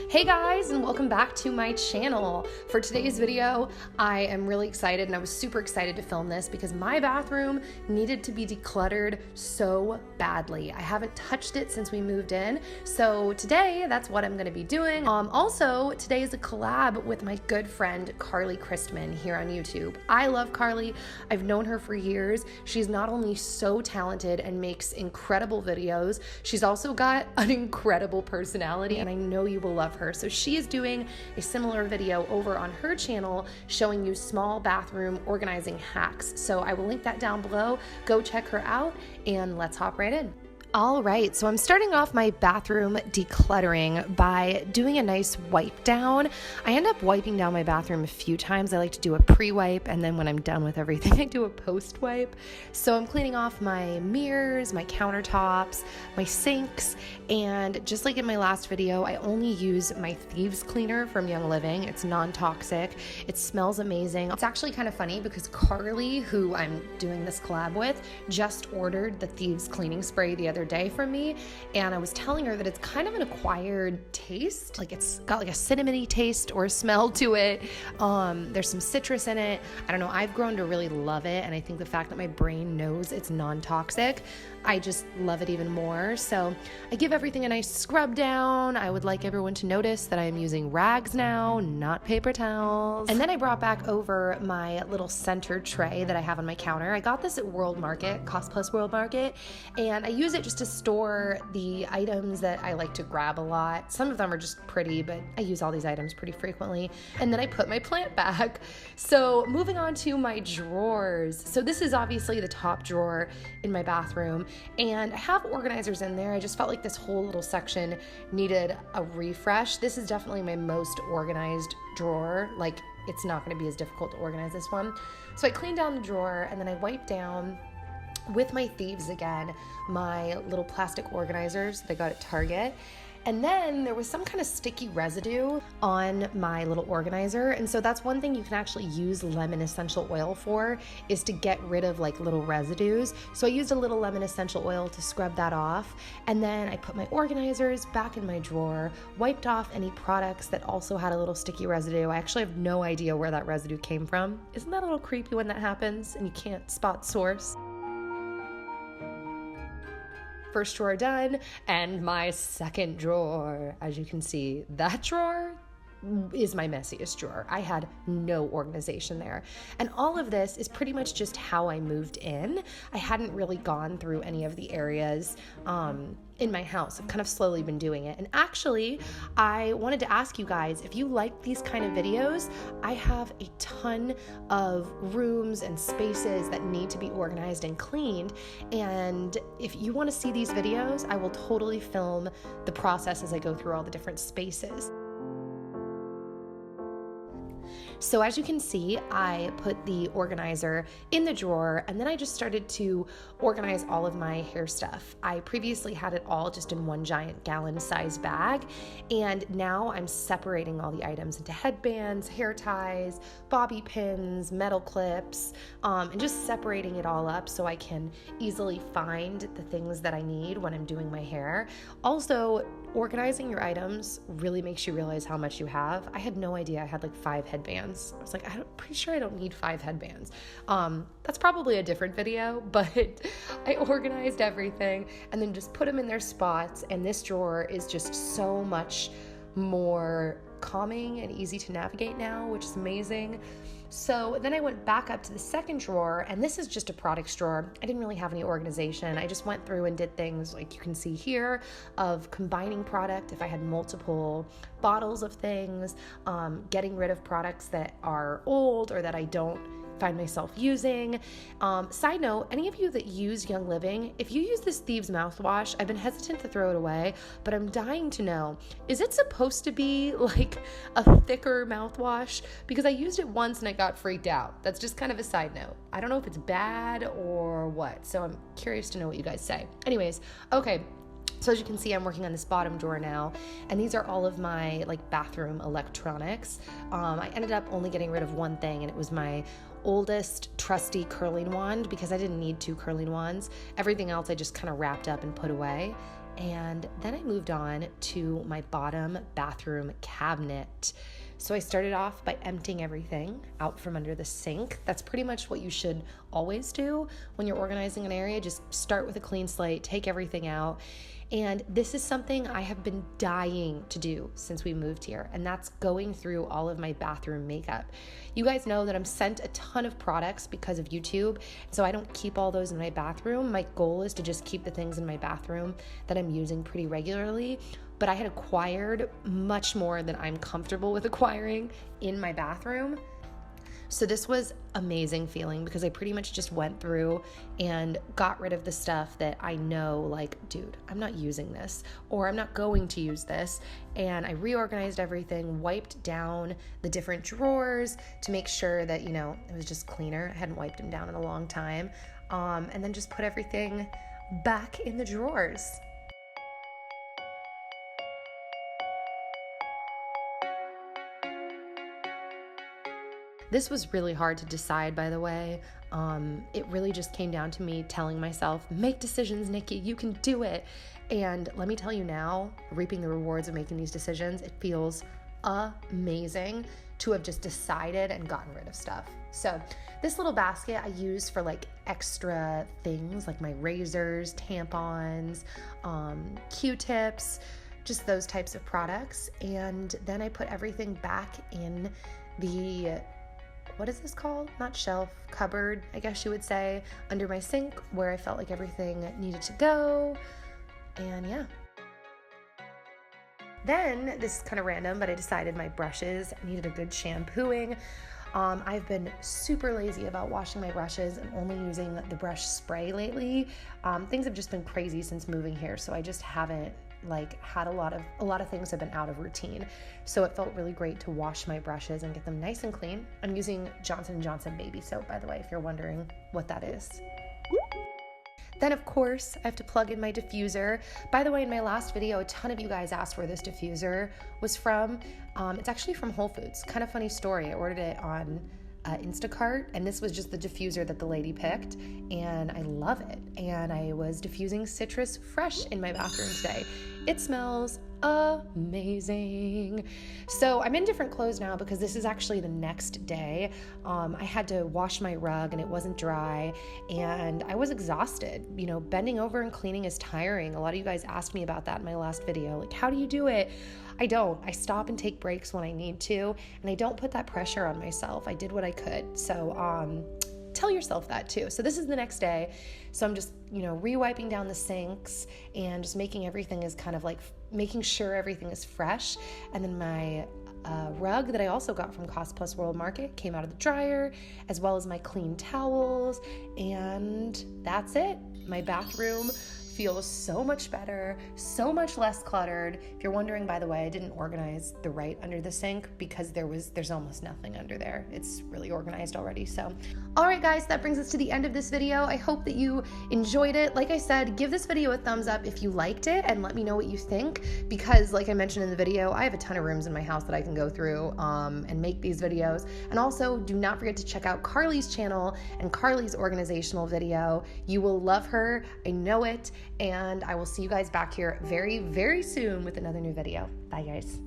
Hey guys, and welcome back to my channel. For today's video, I am really excited, and I was super excited to film this because my bathroom needed to be decluttered so badly. I haven't touched it since we moved in, so today that's what I'm going to be doing. Also, today is a collab with my good friend Carly Christman here on YouTube. I love Carly. I've known her for years. She's not only so talented and makes incredible videos, she's also got an incredible personality, and I know you will love her. So she is doing a similar video over on her channel showing you small bathroom organizing hacks. So I will link that down below. Go check her out and let's hop right in. All right, so I'm starting off my bathroom decluttering by doing a nice wipe down. I end up wiping down my bathroom a few times. I like to do a pre-wipe, and then when I'm done with everything, I do a post-wipe. So I'm cleaning off my mirrors, my countertops, my sinks, and just like in my last video, I only use my Thieves cleaner from Young Living. It's non-toxic. It smells amazing. It's actually kind of funny because Carly, who I'm doing this collab with, just ordered the Thieves cleaning spray the other day from me, and I was telling her that it's kind of an acquired taste. Like, it's got like a cinnamony taste or smell to it. There's some citrus in it. I don't know, I've grown to really love it, and I think the fact that my brain knows it's non-toxic, I just love it even more. So I give everything a nice scrub down. I would like everyone to notice that I'm using rags now, not paper towels. And then I brought back over my little center tray that I have on my counter. I got this at World Market, Cost Plus World Market, and I use it just to store the items that I like to grab a lot. Some of them are just pretty, but I use all these items pretty frequently. And then I put my plant back. So moving on to my drawers. So this is obviously the top drawer in my bathroom, and I have organizers in there. I just felt like this whole little section needed a refresh. This is definitely my most organized drawer. Like, it's not going to be as difficult to organize this one. So I cleaned down the drawer, and then I wiped down with my Thieves again, my little plastic organizers that I got at Target. And then there was some kind of sticky residue on my little organizer. And so that's one thing you can actually use lemon essential oil for, is to get rid of like little residues. So I used a little lemon essential oil to scrub that off. And then I put my organizers back in my drawer, wiped off any products that also had a little sticky residue. I actually have no idea where that residue came from. Isn't that a little creepy when that happens and you can't spot source? First drawer done, and my second drawer, as you can see, that drawer is my messiest drawer. I had no organization there. And all of this is pretty much just how I moved in. I hadn't really gone through any of the areas in my house. I've kind of slowly been doing it. And actually, I wanted to ask you guys, if you like these kind of videos, I have a ton of rooms and spaces that need to be organized and cleaned. And if you want to see these videos, I will totally film the process as I go through all the different spaces. So as you can see, I put the organizer in the drawer, and then I just started to organize all of my hair stuff. I previously had it all just in one giant gallon-sized bag, and now I'm separating all the items into headbands, hair ties, bobby pins, metal clips, and just separating it all up so I can easily find the things that I need when I'm doing my hair. Also, organizing your items really makes you realize how much you have. I had no idea I had like 5 headbands. I was like, pretty sure I don't need 5 headbands. That's probably a different video, but I organized everything and then just put them in their spots. And this drawer is just so much more calming and easy to navigate now, which is amazing. So then I went back up to the second drawer, and this is just a products drawer. I didn't really have any organization. I just went through and did things like you can see here of combining product if I had multiple bottles of things, getting rid of products that are old or that I don't find myself using. Side note, any of you that use Young Living, if you use this Thieves mouthwash, I've been hesitant to throw it away, but I'm dying to know, is it supposed to be like a thicker mouthwash? Because I used it once and I got freaked out. That's just kind of a side note. I don't know if it's bad or what, so I'm curious to know what you guys say. Anyways, okay. So as you can see, I'm working on this bottom drawer now, and these are all of my like bathroom electronics. I ended up only getting rid of one thing, and it was my oldest trusty curling wand because I didn't need 2 curling wands. Everything else I just kind of wrapped up and put away. And then I moved on to my bottom bathroom cabinet. So I started off by emptying everything out from under the sink. That's pretty much what you should always do when you're organizing an area. Just start with a clean slate, take everything out. And this is something I have been dying to do since we moved here, and that's going through all of my bathroom makeup. You guys know that I'm sent a ton of products because of YouTube, so I don't keep all those in my bathroom. My goal is to just keep the things in my bathroom that I'm using pretty regularly, but I had acquired much more than I'm comfortable with acquiring in my bathroom. So this was amazing feeling because I pretty much just went through and got rid of the stuff that I know, like, dude, I'm not using this, or I'm not going to use this. And I reorganized everything, wiped down the different drawers to make sure that, you know, it was just cleaner. I hadn't wiped them down in a long time. And then just put everything back in the drawers. This was really hard to decide, by the way. It really just came down to me telling myself, make decisions, Nikki, you can do it. And let me tell you now, reaping the rewards of making these decisions, it feels amazing to have just decided and gotten rid of stuff. So this little basket I use for like extra things like my razors, tampons, Q-tips, just those types of products. And then I put everything back in the, what is this called? Not shelf, cupboard, I guess you would say, under my sink where I felt like everything needed to go. And yeah. Then, this is kind of random, but I decided my brushes needed a good shampooing. I've been super lazy about washing my brushes and only using the brush spray lately. Things have just been crazy since moving here, so I just haven't had a lot of things have been out of routine. So it felt really great to wash my brushes and get them nice and clean. I'm using Johnson & Johnson baby soap, by the way, if you're wondering what that is. Then, of course, I have to plug in my diffuser. By the way, in my last video, a ton of you guys asked where this diffuser was from. It's actually from Whole Foods. Kind of funny story. I ordered it on Instacart, and this was just the diffuser that the lady picked, and I love it. And I was diffusing citrus fresh in my bathroom today. It smells amazing. So I'm in different clothes now because this is actually the next day. I had to wash my rug and it wasn't dry, and I was exhausted. You know, bending over and cleaning is tiring. A lot of you guys asked me about that in my last video. Like, how do you do it? I don't. I stop and take breaks when I need to, and I don't put that pressure on myself. I did what I could. So tell yourself that too. So this is the next day. So I'm just, you know, re-wiping down the sinks and just making everything is kind of like making sure everything is fresh. And then my rug that I also got from Cost Plus World Market came out of the dryer, as well as my clean towels. And that's it. My bathroom feels so much better, so much less cluttered. If you're wondering, by the way, I didn't organize the right under the sink because there's almost nothing under there. It's really organized already. So, all right, guys, that brings us to the end of this video. I hope that you enjoyed it. Like I said, give this video a thumbs up if you liked it and let me know what you think, because like I mentioned in the video, I have a ton of rooms in my house that I can go through and make these videos. And also, do not forget to check out Carly's channel and Carly's organizational video. You will love her. I know it. And I will see you guys back here very, very soon with another new video. Bye, guys.